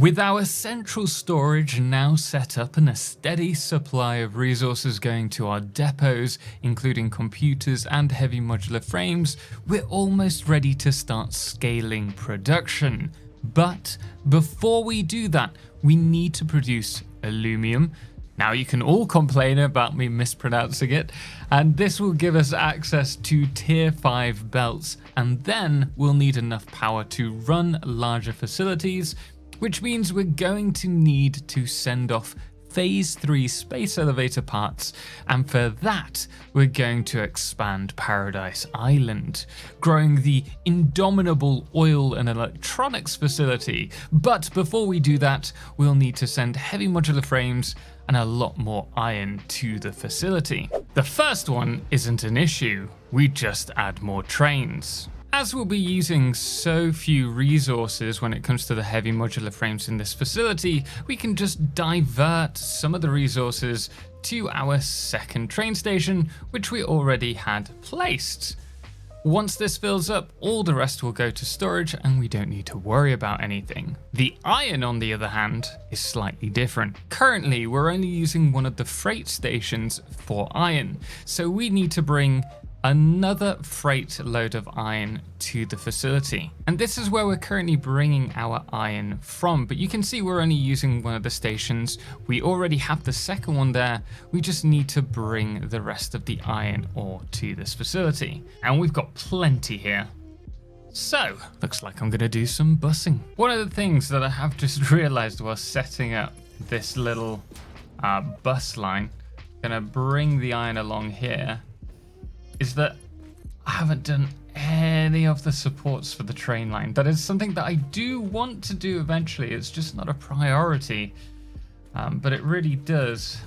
With our central storage now set up and a steady supply of resources going to our depots, including computers and heavy modular frames, we're almost ready to start scaling production. But before we do that, we need to produce aluminum. Now you can all complain about me mispronouncing it, and this will give us access to tier 5 belts, and then we'll need enough power to run larger facilities, which means we're going to need to send off Phase 3 space elevator parts, and for that we're going to expand Paradise Island, growing the indomitable oil and electronics facility. But before we do that, we'll need to send heavy modular frames and a lot more iron to the facility. The first one isn't an issue, we just add more trains. As we'll be using so few resources when it comes to the heavy modular frames in this facility, we can just divert some of the resources to our second train station, which we already had placed. Once this fills up, all the rest will go to storage and we don't need to worry about anything. The iron, on the other hand, is slightly different. Currently, we're only using one of the freight stations for iron, so we need to bring another freight load of iron to the facility. And this is where we're currently bringing our iron from, but you can see we're only using one of the stations. We already have the second one there. We just need to bring the rest of the iron ore to this facility. And we've got plenty here. So, looks like I'm gonna do some busing. One of the things that I have just realized while setting up this little bus line, gonna bring the iron along here, is that I haven't done any of the supports for the train line. That is something that I do want to do eventually. It's just not a priority, but it really does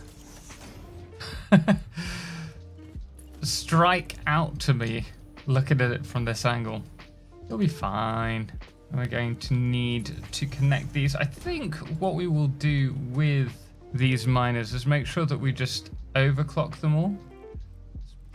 strike out to me looking at it from this angle. It'll be fine. We're going to need to connect these. I think what we will do with these miners is make sure that we just overclock them all.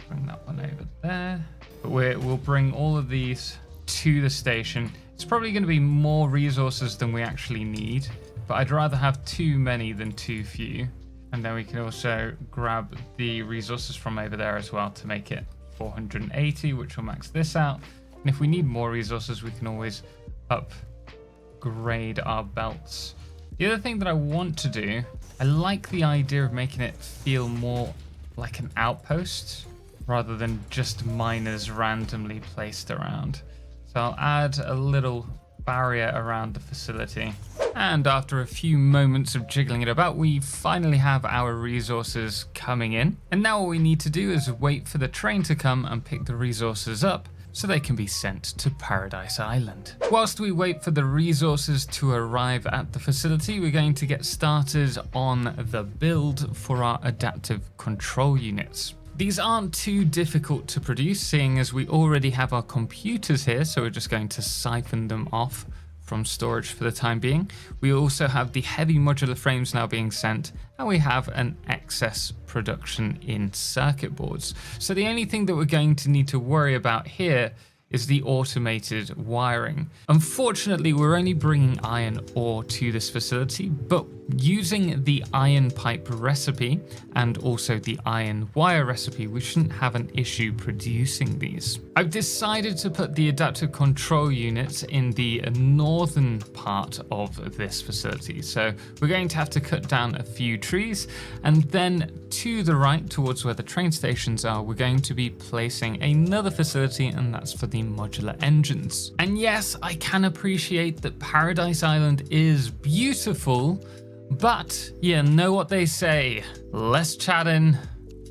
Bring that one over there. But we'll bring all of these to the station. It's probably going to be more resources than we actually need, but I'd rather have too many than too few. And then we can also grab the resources from over there as well to make it 480, which will max this out. And if we need more resources, we can always upgrade our belts. The other thing that I want to do, I like the idea of making it feel more like an outpost, rather than just miners randomly placed around. So I'll add a little barrier around the facility. And after a few moments of jiggling it about, we finally have our resources coming in. And now all we need to do is wait for the train to come and pick the resources up so they can be sent to Paradise Island. Whilst we wait for the resources to arrive at the facility, we're going to get started on the build for our adaptive control units. These aren't too difficult to produce, seeing as we already have our computers here, so we're just going to siphon them off from storage for the time being. We also have the heavy modular frames now being sent, and we have an excess production in circuit boards. So the only thing that we're going to need to worry about here is the automated wiring. Unfortunately, we're only bringing iron ore to this facility, but using the iron pipe recipe and also the iron wire recipe, we shouldn't have an issue producing these. I've decided to put the adaptive control units in the northern part of this facility. So we're going to have to cut down a few trees, and then to the right towards where the train stations are, we're going to be placing another facility, and that's for the modular engines. And yes, I can appreciate that Paradise Island is beautiful, but you know what they say, less chatting,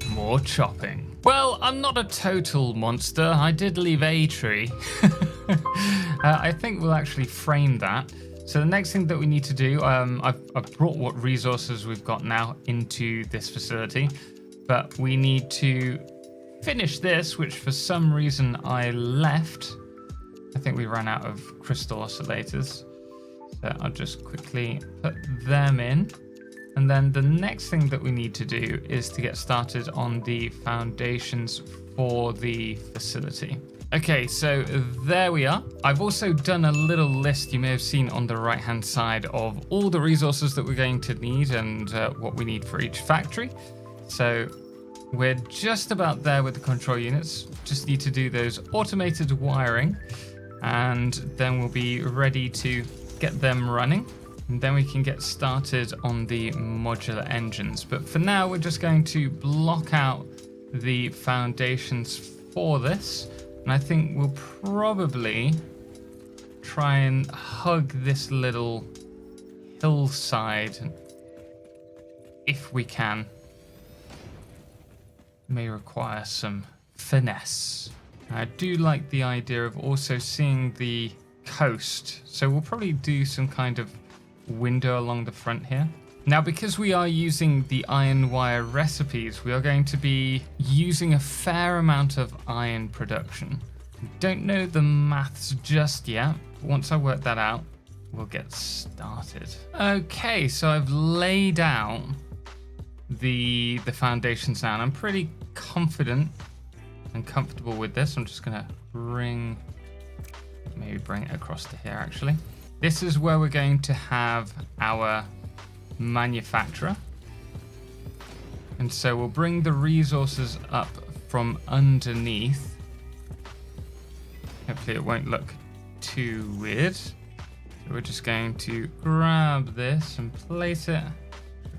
more chopping. Well, I'm not a total monster. I did leave a tree. I think we'll actually frame that. So the next thing that we need to do, I've brought what resources we've got now into this facility, but we need to finish this, which for some reason I left. I think we ran out of crystal oscillators. So I'll just quickly put them in. And then the next thing that we need to do is to get started on the foundations for the facility. Okay, so there we are. I've also done a little list you may have seen on the right hand side of all the resources that we're going to need and what we need for each factory. So we're just about there with the control units. Just need to do those automated wiring and then we'll be ready to get them running. And then we can get started on the modular engines. But for now, we're just going to block out the foundations for this. And I think we'll probably try and hug this little hillside if we can. May require some finesse. I do like the idea of also seeing the coast. So we'll probably do some kind of window along the front here. Now, because we are using the iron wire recipes, we are going to be using a fair amount of iron production. Don't know the maths just yet. Once I work that out, we'll get started. Okay, so I've laid out the foundations now, and I'm pretty confident and comfortable with this. I'm just gonna bring it across to here actually. This is where we're going to have our manufacturer. And so we'll bring the resources up from underneath. Hopefully it won't look too weird. So we're just going to grab this and place it.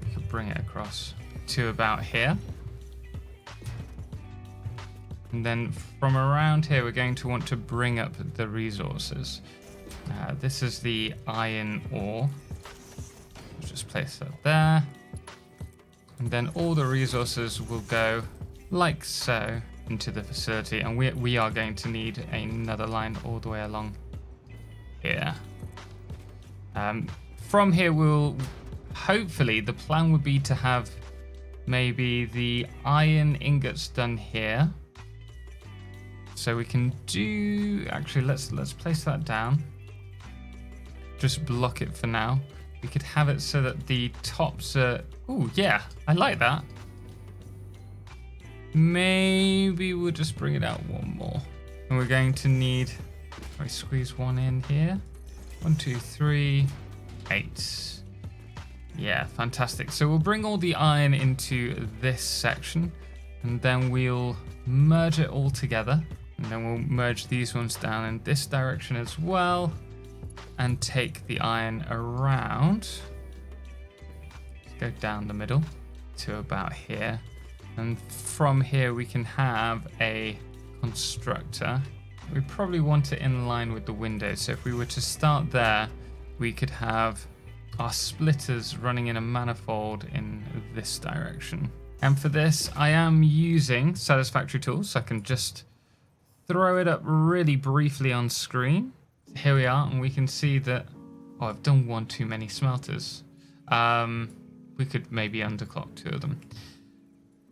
We can bring it across to about here. And then from around here, we're going to want to bring up the resources. This is the iron ore. Let's just place that there. And then all the resources will go like so into the facility. And we are going to need another line all the way along here. From here, we'll hopefully, the plan would be to have maybe the iron ingots done here. So we can do, actually, let's place that down. Just block it for now. We could have it so that the tops are, oh yeah, I like that. Maybe we'll just bring it out one more. And we're going to need, I squeeze one in here. 1, 2, 3, 8. Yeah, fantastic. So we'll bring all the iron into this section and then we'll merge it all together. And then we'll merge these ones down in this direction as well and take the iron around. Let's go down the middle to about here. And from here we can have a constructor. We probably want it in line with the window. So if we were to start there, we could have our splitters running in a manifold in this direction. And for this, I am using Satisfactory tools. So I can just throw it up really briefly on screen. Here we are, and we can see that, oh, I've done one too many smelters. We could maybe underclock 2 of them.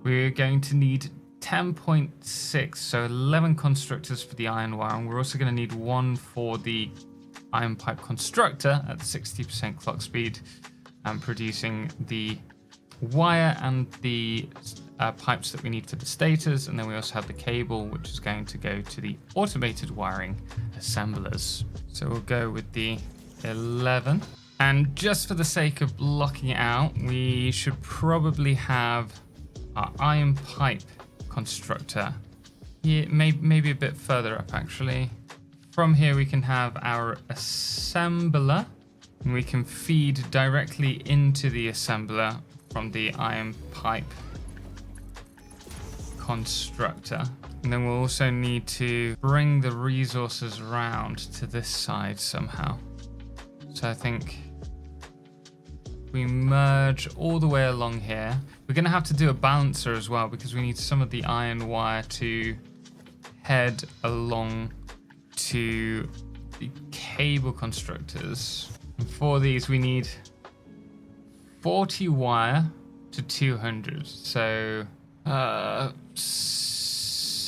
We're going to need 10.6, so 11 constructors for the iron wire, and we're also going to need 1 for the iron pipe constructor at 60% clock speed, and producing the wire and the pipes that we need for the stators. And then we also have the cable, which is going to go to the automated wiring assemblers. So we'll go with the 11. And just for the sake of blocking it out, we should probably have our iron pipe constructor. Yeah, maybe a bit further up actually. From here we can have our assembler, and we can feed directly into the assembler from the iron pipe constructor. And then we'll also need to bring the resources around to this side somehow. So I think we merge all the way along here. We're going to have to do a balancer as well because we need some of the iron wire to head along to the cable constructors. And for these we need 40 wire to 200, so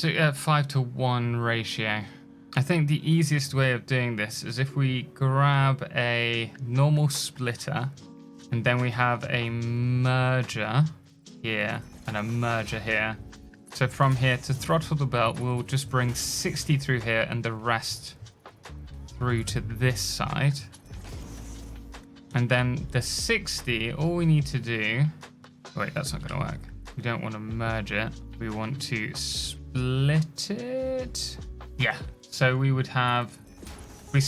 5-to-1 ratio. I think the easiest way of doing this is if we grab a normal splitter and then we have a merger here and a merger here, So from here to throttle the belt, we'll just bring 60 through here and the rest through to this side. And then the 60, all we need to do... Wait, that's not going to work. We don't want to merge it. We want to split it. Yeah. So we would have... If we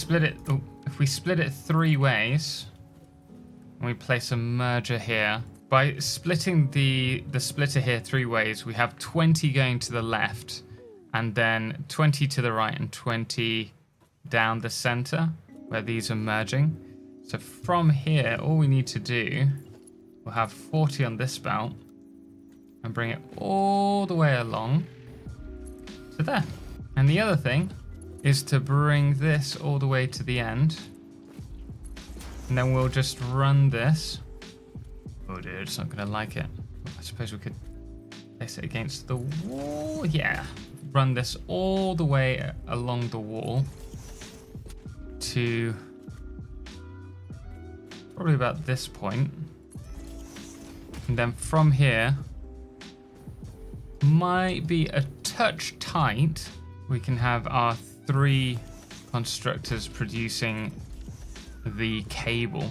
split it 3 ways, and we place a merger here, by splitting the splitter here 3 ways, we have 20 going to the left, and then 20 to the right, and 20 down the center, where these are merging. So from here, all we need to do, we'll have 40 on this belt, and bring it all the way along to there. And the other thing is to bring this all the way to the end, and then we'll just run this. Oh dear, it's not going to like it. I suppose we could place it against the wall. Yeah. Run this all the way along the wall to probably about this point. And then from here, might be a touch tight. We can have our 3 constructors producing the cable.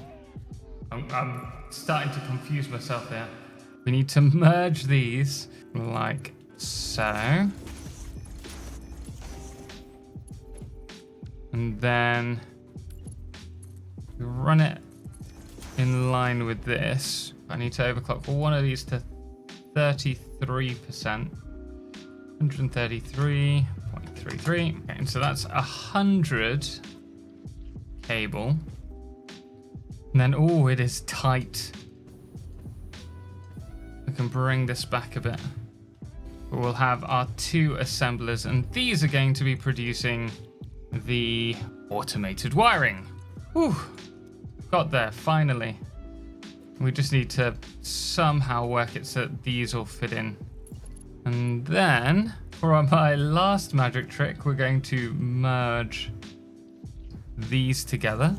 I'm starting to confuse myself here. We need to merge these like so. And then we run it in line with this. I need to overclock for one of these to 33%. 133.33. Okay, and so that's 100 cable. And then, oh, it is tight. I can bring this back a bit. We'll have our 2 assemblers, and these are going to be producing the automated wiring. Whew, got there, finally. We just need to somehow work it so that these all fit in. And then, for my last magic trick, we're going to merge these together.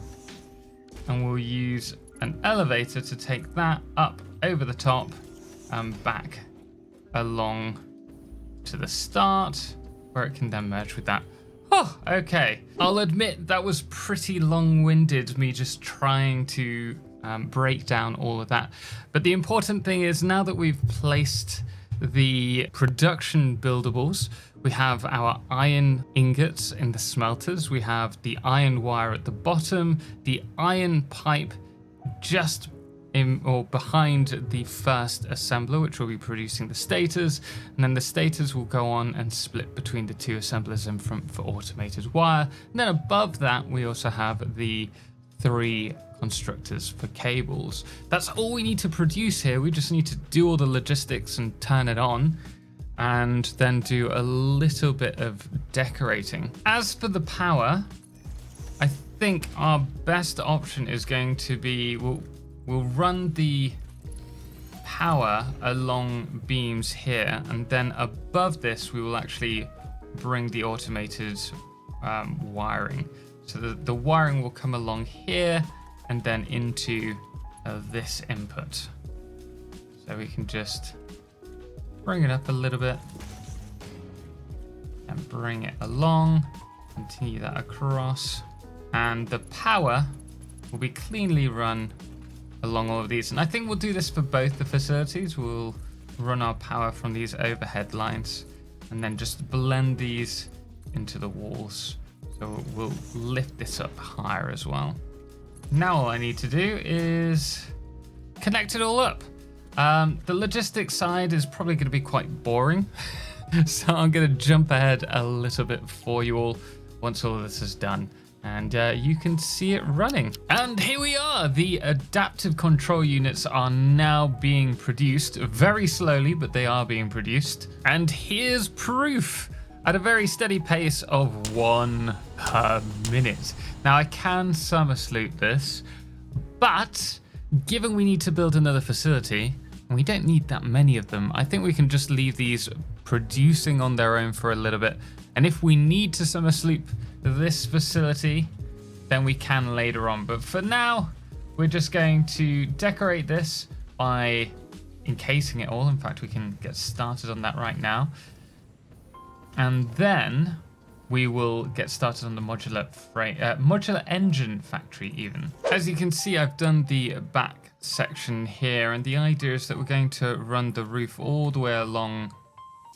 And we'll use an elevator to take that up over the top and back along to the start, where it can then merge with that. Oh, okay. I'll admit that was pretty long-winded, me just trying to break down all of that. But the important thing is, now that we've placed the production buildables, we have our iron ingots in the smelters, we have the iron wire at the bottom, the iron pipe just in or behind the first assembler, which will be producing the stators, and then the stators will go on and split between the 2 assemblers in front for automated wire. And then above that, we also have the 3 constructors for cables. That's all we need to produce here. We just need to do all the logistics and turn it on, and then do a little bit of decorating. As for the power, I think our best option is going to be, we'll run the power along beams here, and then above this we will actually bring the automated wiring. So the wiring will come along here and then into this input. So we can just bring it up a little bit and bring it along, continue that across, and the power will be cleanly run along all of these. And I think we'll do this for both the facilities. We'll run our power from these overhead lines and then just blend these into the walls. So we'll lift this up higher as well. Now all I need to do is connect it all up. The logistics side is probably going to be quite boring, so I'm going to jump ahead a little bit for you all once all of this is done, and you can see it running. And here we are. The adaptive control units are now being produced very slowly, but they are being produced. And here's proof at a very steady pace of 1 per minute. Now I can summer sloop this, but given we need to build another facility, and we don't need that many of them, I think we can just leave these producing on their own for a little bit. And if we need to summer sloop this facility, then we can later on. But for now, we're just going to decorate this by encasing it all. In fact, we can get started on that right now. And then we will get started on the modular engine factory even. As you can see, I've done the back section here, and the idea is that we're going to run the roof all the way along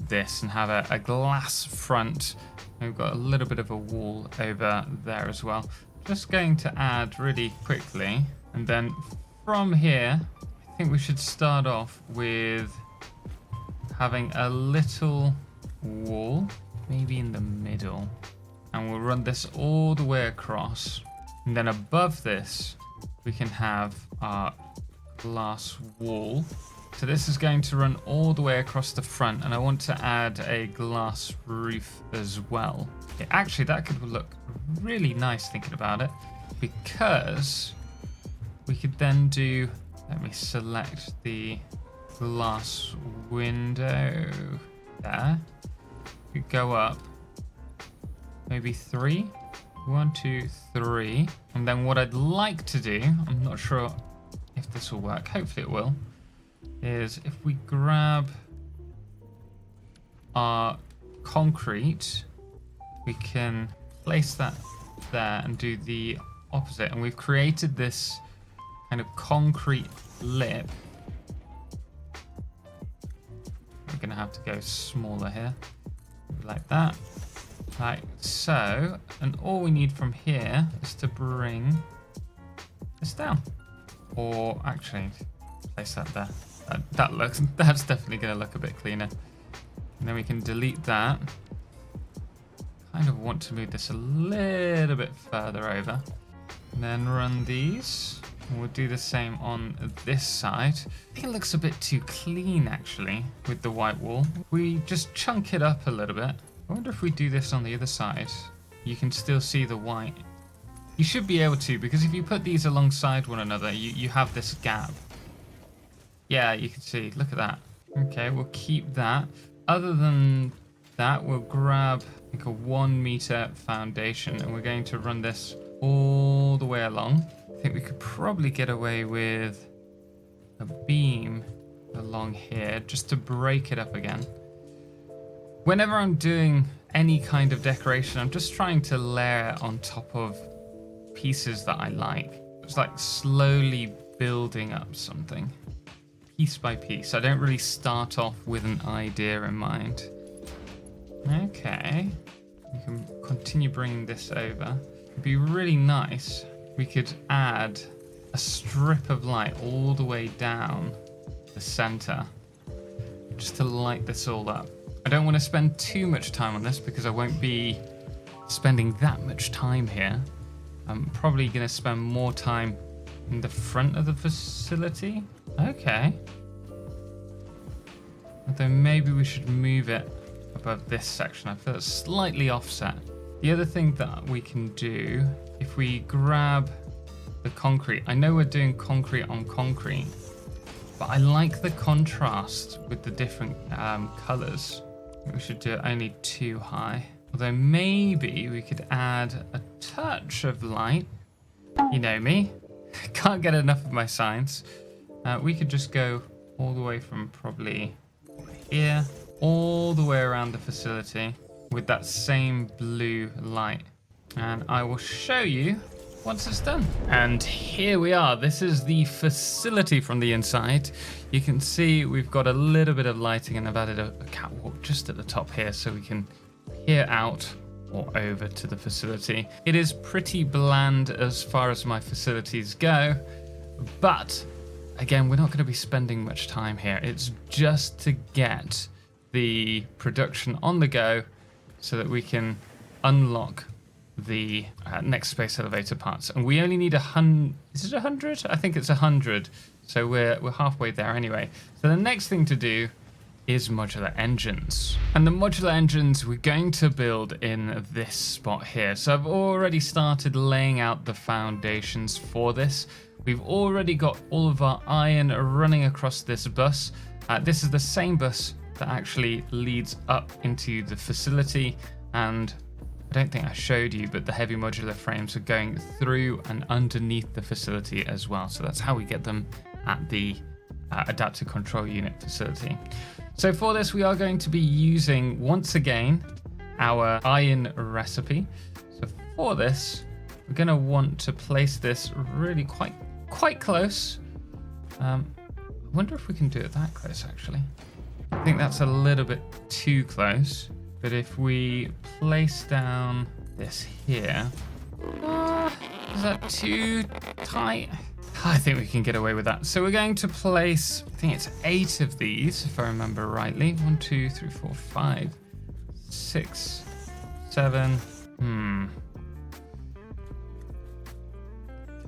this and have a glass front. We've got a little bit of a wall over there as well. Just going to add really quickly, and then from here, I think we should start off with having a little wall, maybe in the middle, and we'll run this all the way across, and then above this we can have our glass wall. So this is going to run all the way across the front, and I want to add a glass roof as well. Okay, actually that could look really nice thinking about it, because we could then do, let me select the glass window there. We could go up maybe 3, 1, 2, 3, and then what I'd like to do, I'm not sure if this will work, hopefully it will, is if we grab our concrete, we can place that there and do the opposite, and we've created this kind of concrete lip. We're gonna have to go smaller here, like that, like so, and all we need from here is to bring this down, or actually place that there. That's definitely going to look a bit cleaner. And then we can delete that. Kind of want to move this a little bit further over. And then run these. And we'll do the same on this side. I think it looks a bit too clean actually with the white wall. We just chunk it up a little bit. I wonder if we do this on the other side. You can still see the white. You should be able to, because if you put these alongside one another, you have this gap. Yeah, you can see, look at that. Okay, we'll keep that. Other than that, we'll grab like a 1 meter foundation, and we're going to run this all the way along. I think we could probably get away with a beam along here just to break it up again. Whenever I'm doing any kind of decoration, I'm just trying to layer on top of pieces that I like. It's like slowly building up something. Piece by piece. I don't really start off with an idea in mind. Okay, we can continue bringing this over. It'd be really nice. We could add a strip of light all the way down the center, just to light this all up. I don't want to spend too much time on this because I won't be spending that much time here. I'm probably going to spend more time in the front of the facility. Okay. Although maybe we should move it above this section. I feel it's slightly offset. The other thing that we can do, if we grab the concrete, I know we're doing concrete on concrete, but I like the contrast with the different colors. We should do it only 2 high. Although maybe we could add a touch of light. You know me, can't get enough of my science. We could just go all the way from probably here, all the way around the facility with that same blue light. And I will show you once it's done. And here we are. This is the facility from the inside. You can see we've got a little bit of lighting, and I've added a catwalk just at the top here so we can peer out or over to the facility. It is pretty bland as far as my facilities go, but again, we're not going to be spending much time here. It's just to get the production on the go so that we can unlock the next space elevator parts. And we only need 100. Is it 100? I think it's 100. So we're halfway there anyway. So the next thing to do is modular engines. And the modular engines we're going to build in this spot here. So I've already started laying out the foundations for this. We've already got all of our iron running across this bus. This is the same bus that actually leads up into the facility, and I don't think I showed you, but the heavy modular frames are going through and underneath the facility as well. So that's how we get them at the adaptive control unit facility. So for this, we are going to be using, once again, our iron recipe. So for this, we're going to want to place this really quite close. I wonder if we can do it that close, actually. I think that's a little bit too close. But if we place down this here, is that too tight? I think we can get away with that. So we're going to place, I think it's 8 of these, if I remember rightly. 1, 2, 3, 4, 5, 6, 7. Can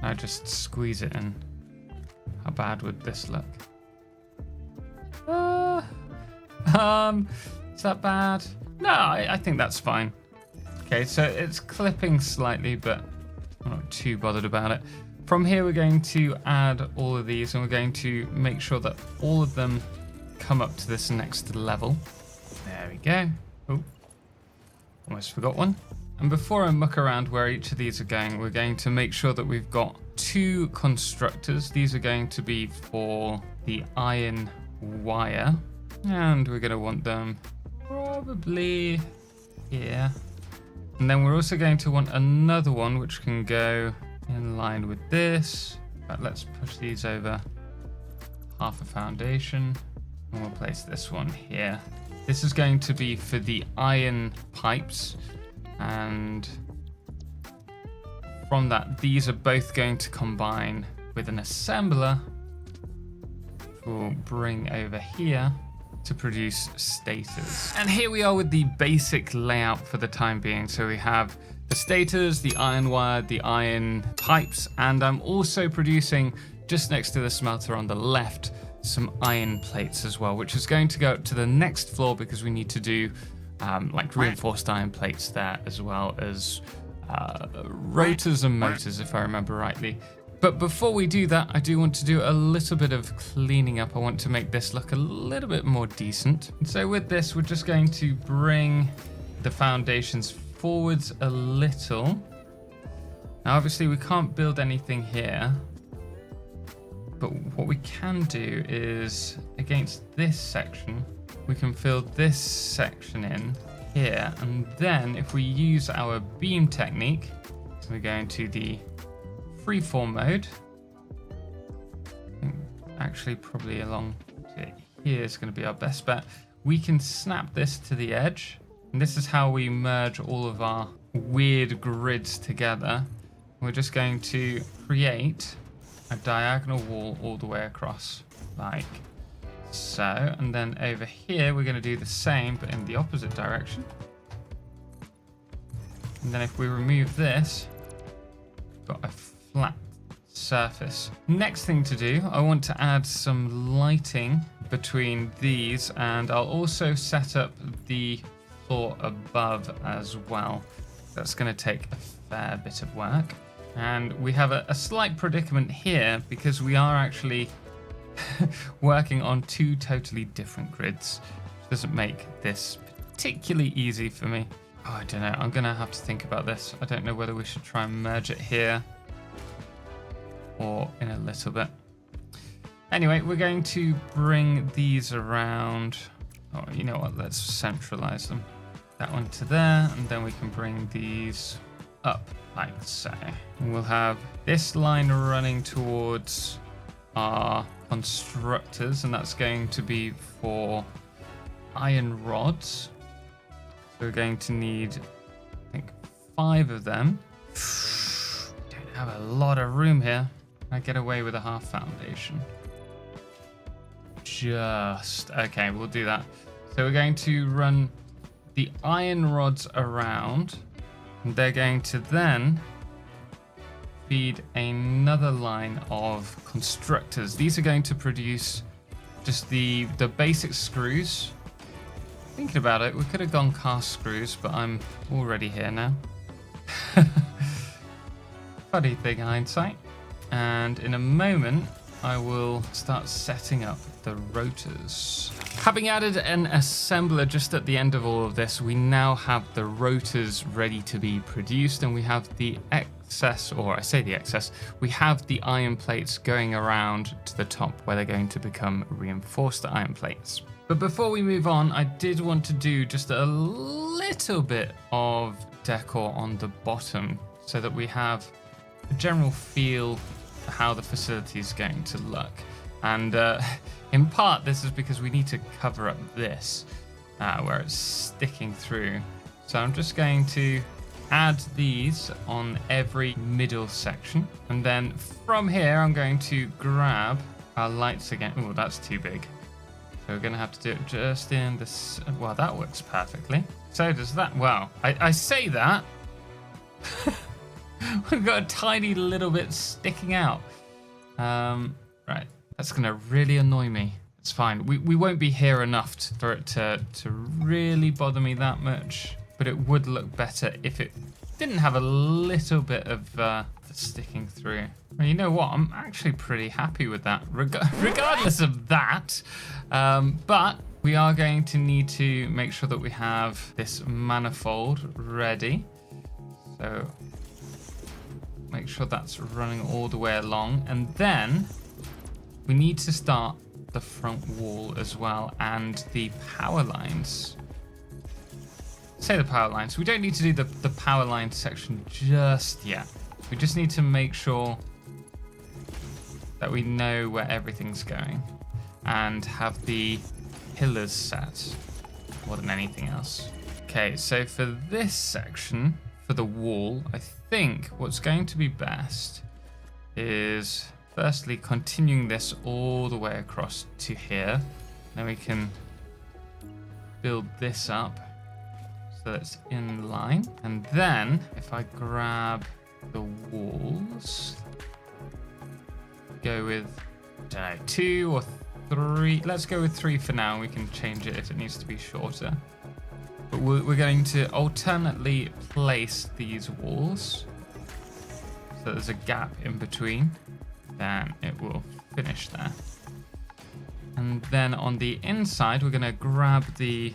I just squeeze it in? How bad would this look? Is that bad? No, I think that's fine. Okay, so it's clipping slightly, but I'm not too bothered about it. From here, we're going to add all of these, and we're going to make sure that all of them come up to this next level. There we go. Oh, almost forgot one. And before I muck around where each of these are going, we're going to make sure that we've got 2 constructors. These are going to be for the iron wire, and we're going to want them probably here. And then we're also going to want another one which can go in line with this. But let's push these over half a foundation, and we'll place this one here. This is going to be for the iron pipes, and from that, these are both going to combine with an assembler we'll bring over here to produce stators. And here we are with the basic layout for the time being. So we have the stators, the iron wire, the iron pipes, and I'm also producing, just next to the smelter on the left, some iron plates as well, which is going to go up to the next floor because we need to do like reinforced iron plates there, as well as rotors and motors, if I remember rightly. But before we do that, I do want to do a little bit of cleaning up. I want to make this look a little bit more decent. And so with this, we're just going to bring the foundations forwards a little. Now, obviously, we can't build anything here. But what we can do is, against this section, we can fill this section in here. And then if we use our beam technique, we go into the freeform mode. I think actually probably along to here is going to be our best bet. We can snap this to the edge, and this is how we merge all of our weird grids together. We're just going to create a diagonal wall all the way across, like so. And then over here, we're going to do the same, but in the opposite direction. And then if we remove this, got a flat surface. Next thing to do, I want to add some lighting between these, and I'll also set up the floor above as well. That's going to take a fair bit of work. And we have a slight predicament here because we are actually working on 2 totally different grids, which doesn't make this particularly easy for me. Oh, I don't know. I'm going to have to think about this. I don't know whether we should try and merge it here or in a little bit. Anyway, we're going to bring these around. Oh, you know what? Let's centralize them. That one to there, and then we can bring these up like so. And we'll have this line running towards our constructors, and that's going to be for iron rods. So we're going to need, I think, 5 of them. Don't have a lot of room here. I get away with a half foundation. Just okay, we'll do that. So we're going to run the iron rods around, and they're going to then feed another line of constructors. These are going to produce just the basic screws. Thinking about it, we could have gone cast screws, but I'm already here now. Funny thing, hindsight. And in a moment, I will start setting up the rotors. Having added an assembler just at the end of all of this, we now have the rotors ready to be produced, and we have the excess, or I say the excess, we have the iron plates going around to the top where they're going to become reinforced iron plates. But before we move on, I did want to do just a little bit of decor on the bottom so that we have a general feel for how the facility is going to look. And in part, this is because we need to cover up this where it's sticking through. So I'm just going to add these on every middle section. And then from here, I'm going to grab our lights again. Oh, that's too big. So we're going to have to do it just in this. Well, that works perfectly. So does that. Wow. I say that. We've got a tiny little bit sticking out. Right. That's going to really annoy me. It's fine. We won't be here enough for it to really bother me that much. But it would look better if it didn't have a little bit of sticking through. Well, you know what? I'm actually pretty happy with that, regardless of that. But we are going to need to make sure that we have this manifold ready. So make sure that's running all the way along. And then we need to start the front wall as well and the power lines. Say the power lines. We don't need to do the power line section just yet. We just need to make sure that we know where everything's going and have the pillars set more than anything else. Okay, so for this section, for the wall, I think what's going to be best is firstly continuing this all the way across to here. Then we can build this up so it's in line. And then if I grab the walls, go with, I don't know, 2 or 3. Let's go with 3 for now. We can change it if it needs to be shorter. But we're going to alternately place these walls so there's a gap in between. Then it will finish there. And then on the inside, we're going to grab the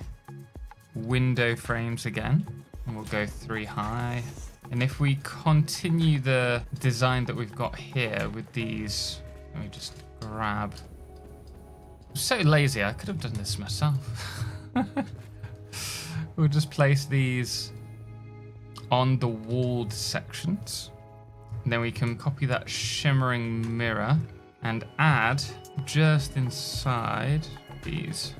window frames again, and we'll go 3 high. And if we continue the design that we've got here with these, let me just grab. I'm so lazy, I could have done this myself. We'll just place these on the walled sections. And then we can copy that shimmering mirror and add just inside these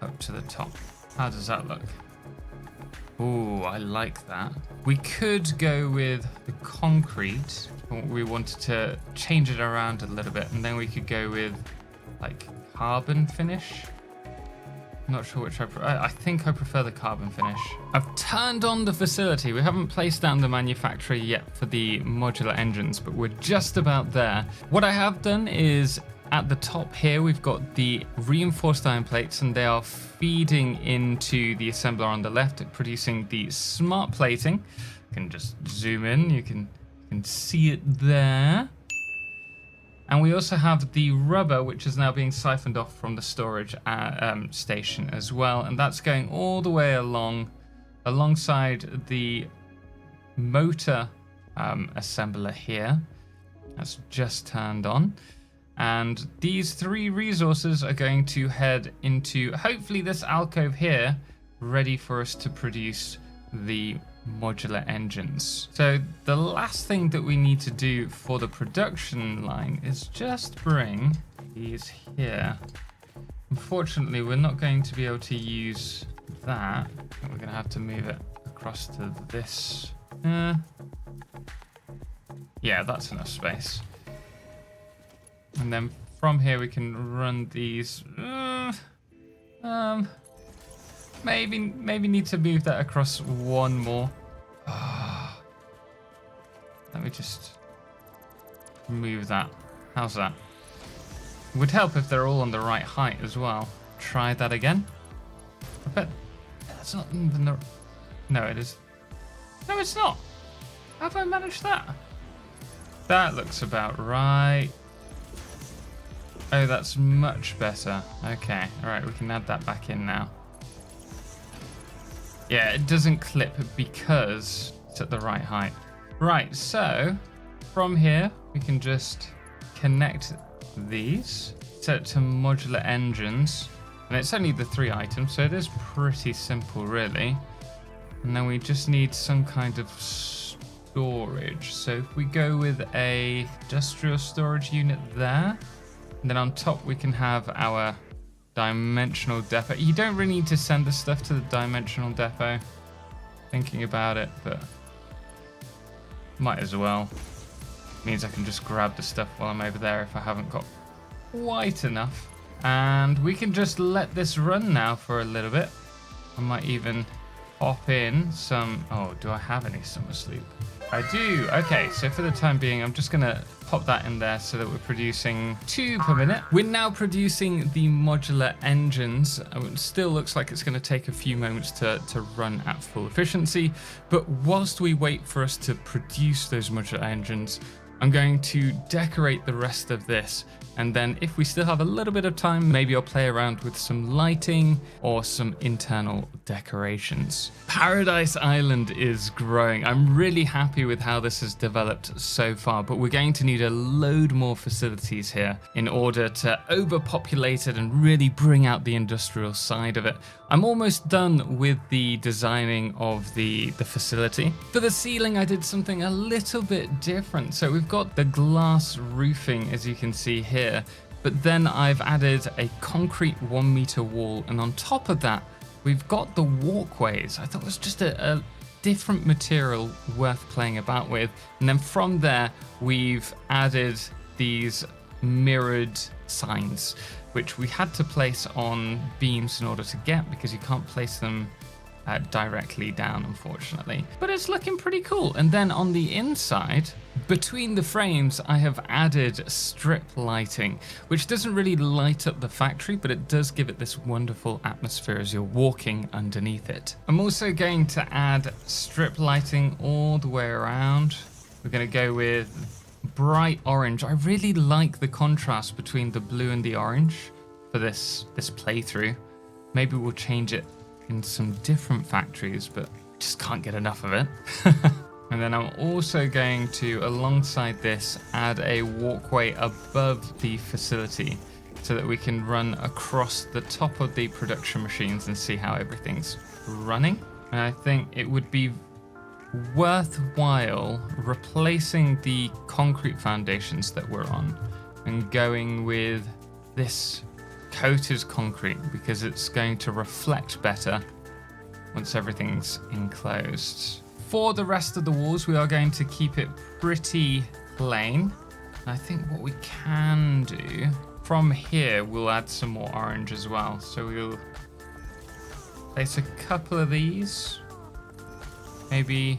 up to the top. How does that look? Ooh, I like that. We could go with the concrete. We wanted to change it around a little bit, and then we could go with like carbon finish. I'm not sure which I think I prefer the carbon finish. I've turned on the facility. We haven't placed down the manufacturer yet for the modular engines, but we're just about there. What I have done is at the top here, we've got the reinforced iron plates, and they are feeding into the assembler on the left, producing the smart plating. You can just zoom in, you can see it there. And we also have the rubber, which is now being siphoned off from the storage station as well. And that's going all the way alongside the motor assembler here. That's just turned on. And these 3 resources are going to head into, hopefully, this alcove here, ready for us to produce the modular engines. So the last thing that we need to do for the production line is just bring these here. Unfortunately, we're not going to be able to use that. We're going to have to move it across to this. Yeah, that's enough space. And then from here we can run these. Maybe need to move that across 1 more. Let me just move that. How's that? Would help if they're all on the right height as well. Try that again. I bet that's not even the. No, it is. No, it's not. How have I managed that? That looks about right. Oh, that's much better. Okay, all right, we can add that back in now. Yeah, it doesn't clip because it's at the right height. Right, so from here, we can just connect these, set it to modular engines, and it's only the 3 items, so it is pretty simple, really. And then we just need some kind of storage. So if we go with a industrial storage unit there, and then on top we can have our dimensional depot. You don't really need to send the stuff to the dimensional depot, thinking about it, but might as well. Means I can just grab the stuff while I'm over there if I haven't got quite enough. And we can just let this run now for a little bit. I might even pop in some... Oh, do I have any summer sleep? I do. Okay, so for the time being, I'm just going to pop that in there so that we're producing 2 per minute. We're now producing the modular engines. It still looks like it's going to take a few moments to run at full efficiency. But whilst we wait for us to produce those modular engines, I'm going to decorate the rest of this. And then if we still have a little bit of time, maybe I'll play around with some lighting or some internal decorations. Paradise Island is growing. I'm really happy with how this has developed so far, but we're going to need a load more facilities here in order to overpopulate it and really bring out the industrial side of it. I'm almost done with the designing of the facility. For the ceiling, I did something a little bit different. So we've got the glass roofing, as you can see here, but then I've added a concrete 1 meter wall, and on top of that, we've got the walkways. I thought it was just a different material worth playing about with. And then from there, we've added these mirrored signs, which we had to place on beams in order to get, because you can't place them directly down, unfortunately. But it's looking pretty cool. And then on the inside, between the frames, I have added strip lighting, which doesn't really light up the factory, but it does give it this wonderful atmosphere as you're walking underneath it. I'm also going to add strip lighting all the way around. We're going to go with bright orange. I really like the contrast between the blue and the orange for this playthrough. Maybe we'll change it in some different factories, but just can't get enough of it. And then I'm also going to, alongside this, add a walkway above the facility so that we can run across the top of the production machines and see how everything's running. And I think it would be worthwhile replacing the concrete foundations that we're on and going with this coated concrete, because it's going to reflect better once everything's enclosed. For the rest of the walls, we are going to keep it pretty plain. I think what we can do from here, we'll add some more orange as well. So we'll place a couple of these, maybe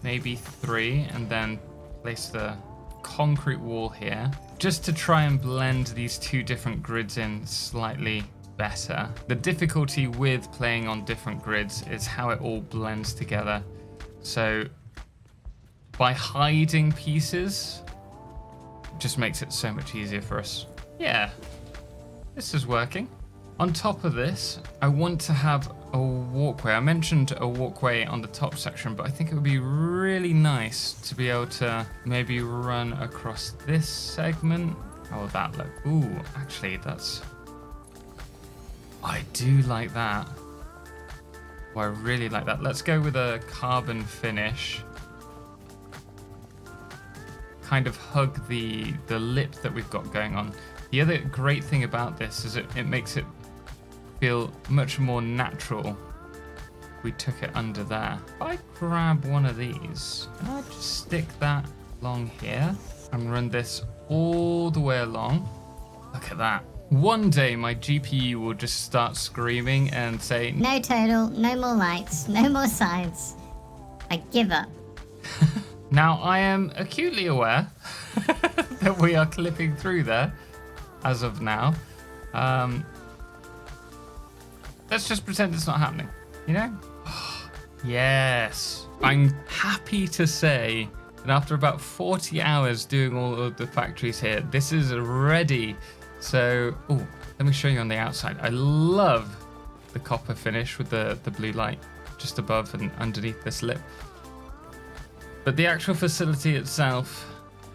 3, and then place the concrete wall here, just to try and blend these 2 different grids in slightly better. The difficulty with playing on different grids is how it all blends together. So by hiding pieces, it just makes it so much easier for us. Yeah, this is working. On top of this, I want to have a walkway. I mentioned a walkway on the top section, but I think it would be really nice to be able to maybe run across this segment. How would that look? Ooh, actually, I do like that. Oh, I really like that. Let's go with a carbon finish. Kind of hug the lip that we've got going on. The other great thing about this is it makes it feel much more natural. We took it under there. If I grab one of these, can I just stick that along here and run this all the way along? Look at that. One day my GPU will just start screaming and say, "No total, no more lights, no more signs. I give up." Now I am acutely aware that we are clipping through there as of now. Let's just pretend it's not happening, you know? Yes. I'm happy to say that after about 40 hours doing all of the factories here, this is ready. So, oh, let me show you on the outside. I love the copper finish with the blue light just above and underneath this lip. But the actual facility itself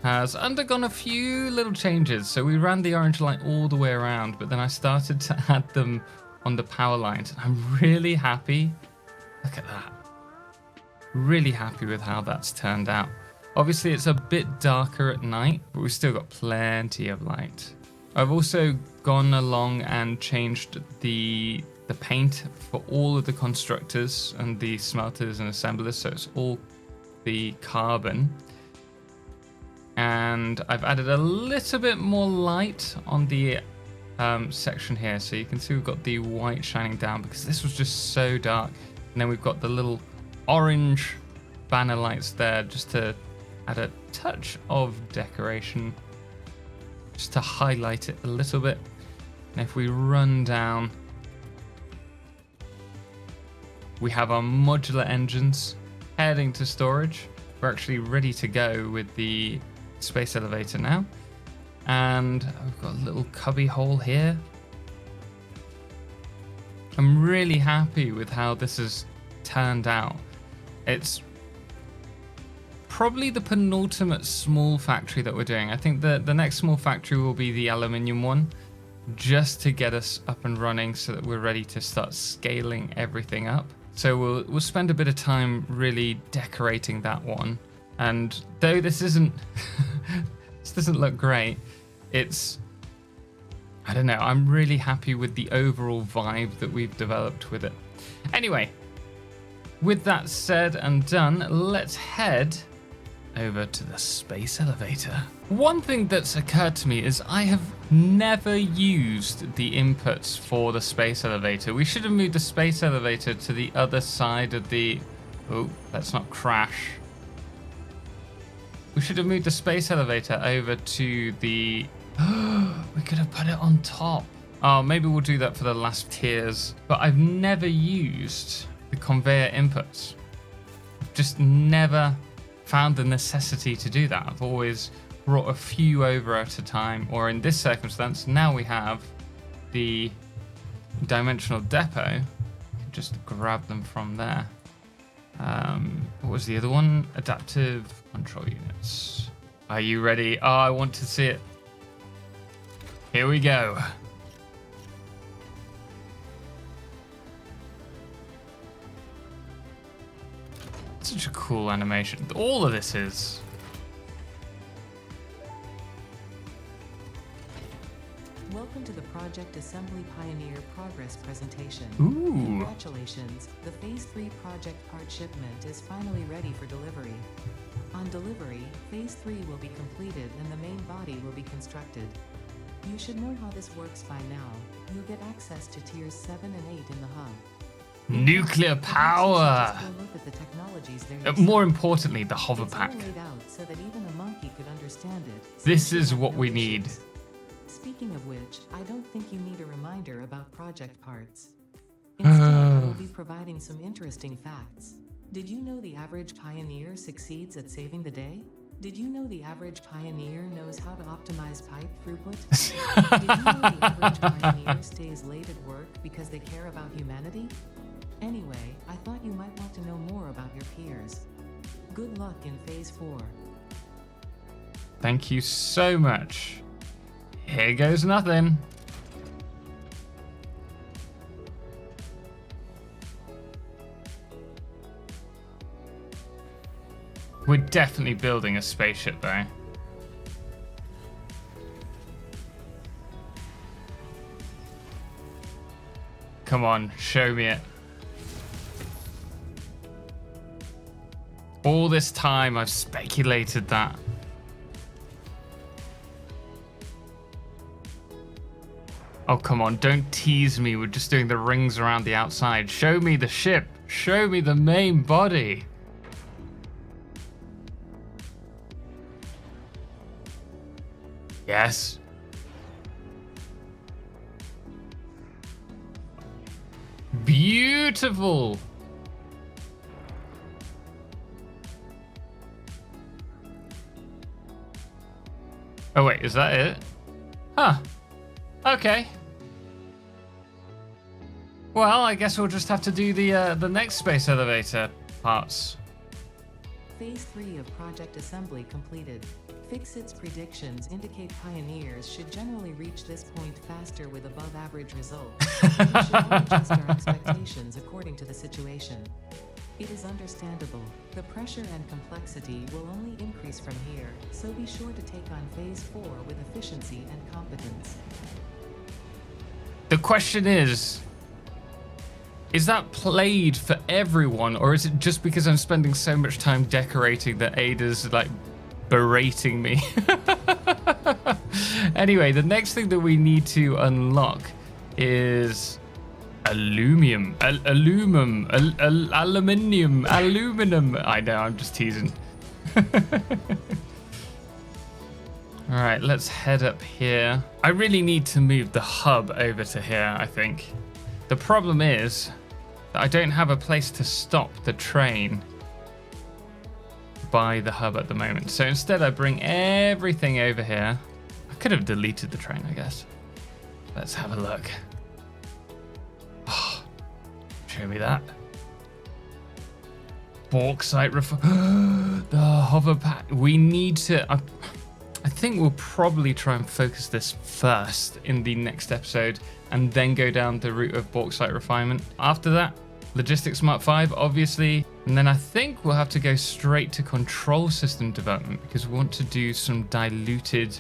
has undergone a few little changes. So we ran the orange light all the way around, but then I started to add them on the power lines. And I'm really happy. Look at that. Really happy with how that's turned out. Obviously, it's a bit darker at night, but we've still got plenty of light. I've also gone along and changed the paint for all of the constructors and the smelters and assemblers, so it's all the carbon. And I've added a little bit more light on the section here, so you can see we've got the white shining down because this was just so dark. And then we've got the little orange banner lights there just to add a touch of decoration, just to highlight it a little bit. And if we run down, we have our modular engines heading to storage. We're actually ready to go with the space elevator now. And we've got a little cubby hole here. I'm really happy with how this has turned out. It's probably the penultimate small factory that we're doing. I think the next small factory will be the aluminium one, just to get us up and running so that we're ready to start scaling everything up. So we'll spend a bit of time really decorating that one. And though this isn't this doesn't look great, it's, I don't know, I'm really happy with the overall vibe that we've developed with it. Anyway, with that said and done, let's head over to the space elevator. One thing that's occurred to me is I have never used the inputs for the space elevator. We should have moved the space elevator to the other side of the... Oh, let's not crash. We should have moved the space elevator over to the... We could have put it on top. Oh, maybe we'll do that for the last tiers. But I've never used the conveyor inputs. I've just never found the necessity to do that. I've always brought a few over at a time, or in this circumstance, now we have the dimensional depot. Just grab them from there. What was the other one? Adaptive control units. Are you ready? Oh, I want to see it. Here we go. Such a cool animation. All of this is. Welcome to the Project Assembly Pioneer Progress presentation. Ooh. Congratulations, the Phase 3 project part shipment is finally ready for delivery. On delivery, Phase 3 will be completed and the main body will be constructed. You should know how this works by now. You'll get access to tiers 7 and 8 in the hub. Nuclear power! Just go look at the technologies there More importantly, the hover it's all pack. laid out so that even a monkey could understand it. This So you is have what no we issues. need. Speaking of which, I don't think you need a reminder about project parts. Instead, I will be providing some interesting facts. Did you know the average pioneer succeeds at saving the day? Did you know the average pioneer knows how to optimize pipe throughput? Did you know the average pioneer stays late at work because they care about humanity? Anyway, I thought you might want to know more about your peers. Good luck in Phase 4. Thank you so much. Here goes nothing. We're definitely building a spaceship though. Come on, show me it. All this time I've speculated that. Oh, come on, don't tease me with just doing the rings around the outside. Show me the ship. Show me the main body. Yes. Beautiful. Oh wait, is that it? Huh. Okay. Well, I guess we'll just have to do the next space elevator parts. Phase 3 of project assembly completed. FICSIT's predictions indicate pioneers should generally reach this point faster with above average results. We should adjust our expectations according to the situation. It is understandable. The pressure and complexity will only increase from here, so be sure to take on Phase 4 with efficiency and competence. The question is that played for everyone, or is it just because I'm spending so much time decorating that Ada's like berating me? Anyway, the next thing that we need to unlock is aluminum. I know, I'm just teasing. All right, let's head up here. I really need to move the hub over to here, I think. The problem is that I don't have a place to stop the train by the hub at the moment. So instead I bring everything over here. I could have deleted the train, I guess. Let's have a look. Oh, show me that. Bauxite the hover pack. We need to... I think we'll probably try and focus this first in the next episode and then go down the route of bauxite refinement. After that, Logistics Smart 5, obviously. And then I think we'll have to go straight to control system development because we want to do some diluted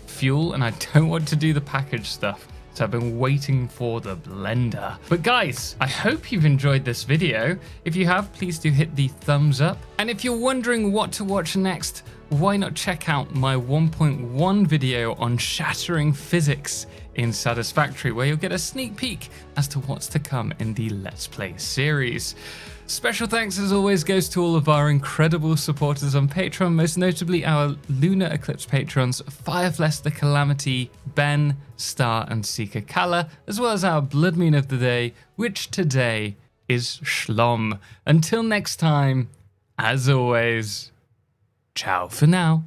fuel and I don't want to do the package stuff. So I've been waiting for the blender. But guys, I hope you've enjoyed this video. If you have, please do hit the thumbs up. And if you're wondering what to watch next, why not check out my 1.1 video on shattering physics in Satisfactory, where you'll get a sneak peek as to what's to come in the Let's Play series. Special thanks as always goes to all of our incredible supporters on Patreon, most notably our Lunar Eclipse patrons Firefless the Calamity, Ben, Star and Seeker Kala, as well as our Blood Moon of the Day, which today is Shlom. Until next time, as always, ciao for now.